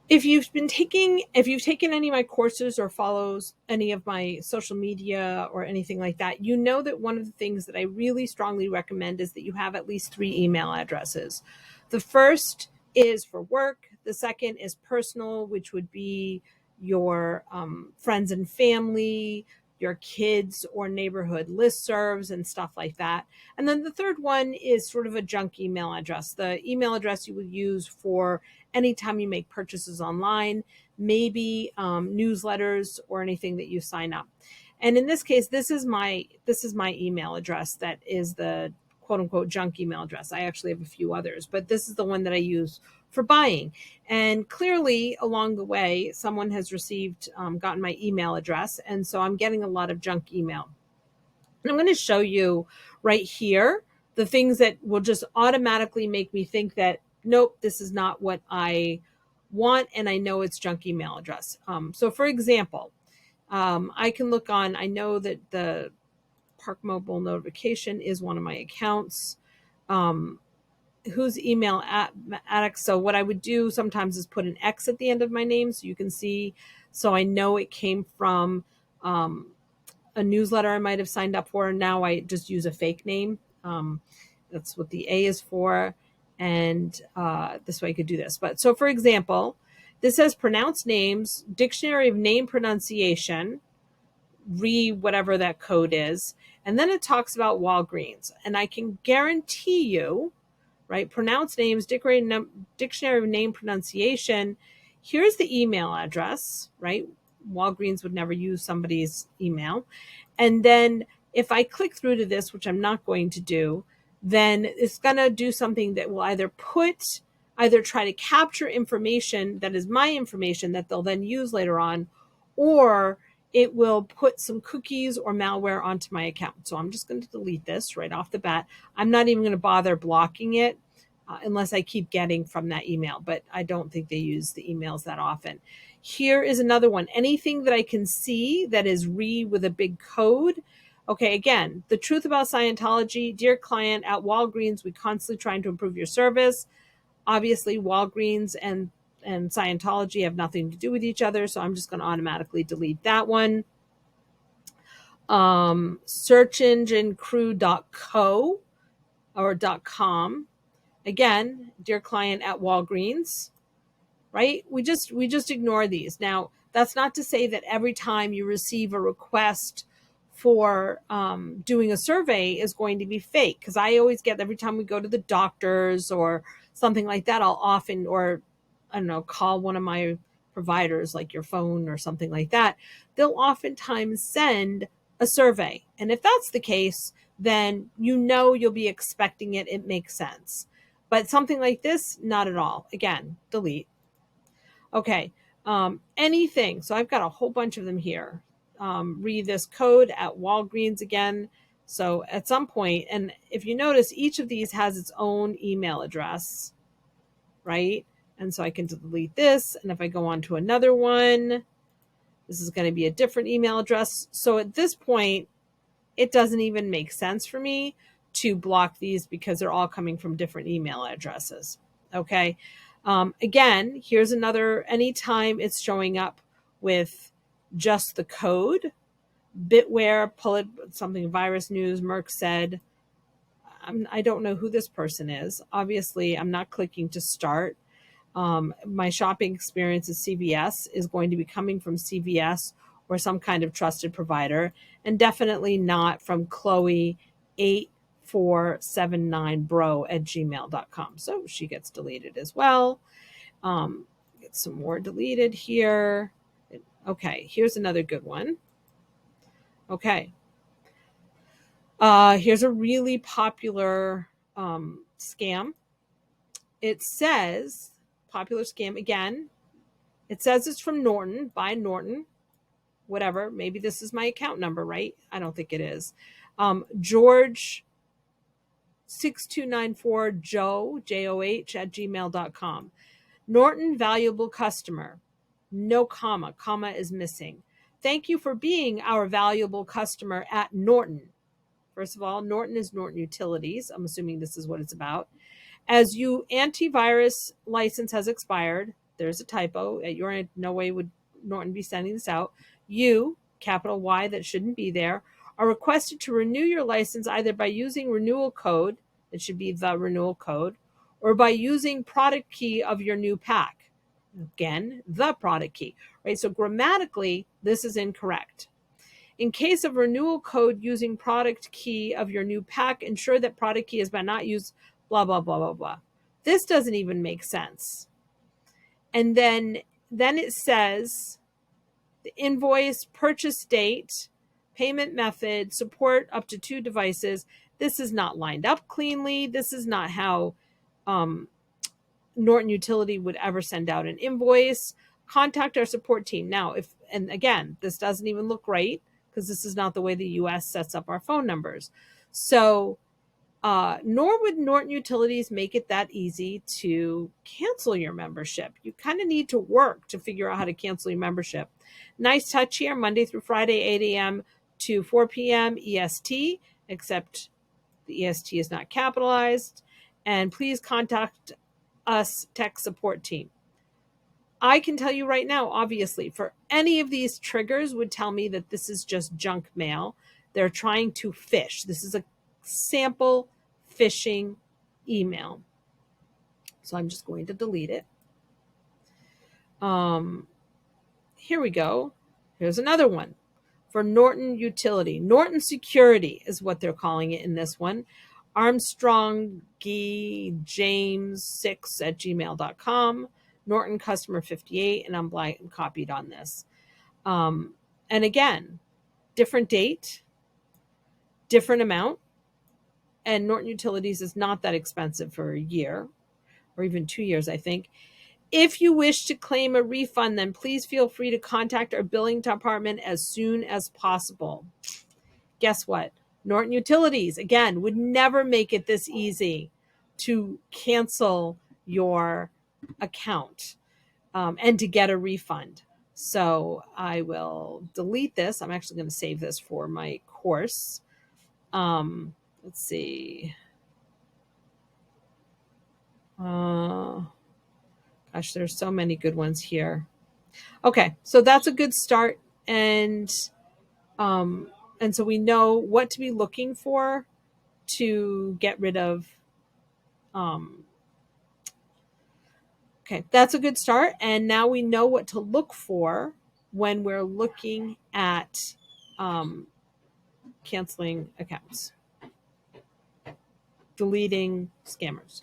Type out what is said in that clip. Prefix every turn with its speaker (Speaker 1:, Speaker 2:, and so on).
Speaker 1: If you've taken any of my courses or follows any of my social media or anything like that, you know that one of the things that I really strongly recommend is that you have at least 3 email addresses. The first is for work. The second is personal, which would be your friends and family, your kids or neighborhood listservs and stuff like that. And then the third one is sort of a junk email address, the email address you would use for anytime you make purchases online, maybe newsletters or anything that you sign up. And in this case, this is my email address that is the quote unquote junk email address. I actually have a few others, but this is the one that I use for buying. And clearly along the way, someone has gotten my email address. And so I'm getting a lot of junk email. And I'm going to show you right here the things that will just automatically make me think that, nope, this is not what I want. And I know it's junk email address. So for example, I can look on, I know that the Park Mobile notification is one of my accounts. Whose email addict. So what I would do sometimes is put an X at the end of my name so you can see, so I know it came from a newsletter I might have signed up for. Now I just use a fake name. That's what the A is for. And this way I could do this. But so for example, this says pronounced names, dictionary of name pronunciation, whatever that code is. And then it talks about Walgreens. And I can guarantee you, right, pronounced names, dictionary of name pronunciation. Here's the email address, right? Walgreens would never use somebody's email. And then if I click through to this, which I'm not going to do, then it's going to do something that will either try to capture information that is my information that they'll then use later on, or it will put some cookies or malware onto my account. So I'm just going to delete this right off the bat. I'm not even going to bother blocking it unless I keep getting from that email, but I don't think they use the emails that often. Here is another one. Anything that I can see that is with a big code. Okay, again, the truth about Scientology. Dear client, at Walgreens, we constantly trying to improve your service. Obviously, Walgreens and Scientology have nothing to do with each other, so I'm just going to automatically delete that one. Searchenginecrew.co or .com. Again, dear client at Walgreens, right? We just ignore these. Now, that's not to say that every time you receive a request for doing a survey is going to be fake, because I always get, every time we go to the doctors or something like that, I'll often, or I don't know, call one of my providers like your phone or something like that. They'll oftentimes send a survey. And if that's the case, then you'll be expecting it. It makes sense. But something like this, not at all. Again, delete. Okay. Anything. So I've got a whole bunch of them here. Read this code at Walgreens again. So at some point, and if you notice, each of these has its own email address, right? And so I can delete this. And if I go on to another one, this is going to be a different email address. So at this point, it doesn't even make sense for me to block these because they're all coming from different email addresses. Okay. Again, here's another, anytime it's showing up with just the code, Bitware, pull it, something virus news, Merck said, I don't know who this person is. Obviously, I'm not clicking to start. My shopping experience at CVS is going to be coming from CVS or some kind of trusted provider, and definitely not from Chloe8479bro@gmail.com. So she gets deleted as well. Get some more deleted here. Okay, here's another good one. Okay. Here's a really popular scam. It says, popular scam again. It says it's from Norton, by Norton, whatever. Maybe this is my account number, right? I don't think it is. George 6294 Joe, Joh @gmail.com. Norton, valuable customer. No comma. Comma is missing. Thank you for being our valuable customer at Norton. First of all, Norton is Norton Utilities. I'm assuming this is what it's about. As your antivirus license has expired, there's a typo. You're in no way would Norton be sending this out. You, capital Y, that shouldn't be there, are requested to renew your license either by using renewal code, it should be the renewal code, or by using product key of your new pack. Again, the product key, right? So grammatically, this is incorrect. In case of renewal code using product key of your new pack, ensure that product key has been not used, blah, blah, blah, blah, blah. This doesn't even make sense. And then it says the invoice, purchase date, payment method, support up to 2 devices. This is not lined up cleanly. This is not how Norton Utility would ever send out an invoice. Contact our support team. Now, and again, this doesn't even look right because this is not the way the US sets up our phone numbers. So, nor would Norton Utilities make it that easy to cancel your membership. You kind of need to work to figure out how to cancel your membership. Nice touch here, Monday through Friday, 8 a.m. to 4 p.m. EST, except the EST is not capitalized. And please contact us tech support team. I can tell you right now, obviously, for any of these triggers would tell me that this is just junk mail. They're trying to phish. This is a sample phishing email. So I'm just going to delete it. Here we go. Here's another one for Norton Utility. Norton Security is what they're calling it in this one. Armstrong James 6 at gmail.com. Norton customer 58, and I'm copied on this. And again, different date, different amount, and Norton Utilities is not that expensive for a year or even 2 years, I think. If you wish to claim a refund, then please feel free to contact our billing department as soon as possible. Guess what? Norton Utilities, again, would never make it this easy to cancel your account and to get a refund. So I will delete this. I'm actually going to save this for my course. Let's see. Gosh, there's so many good ones here. Okay, so that's a good start. And so we know what to be looking for to get rid of. Okay, that's a good start. And now we know what to look for when we're looking at canceling accounts, deleting scammers.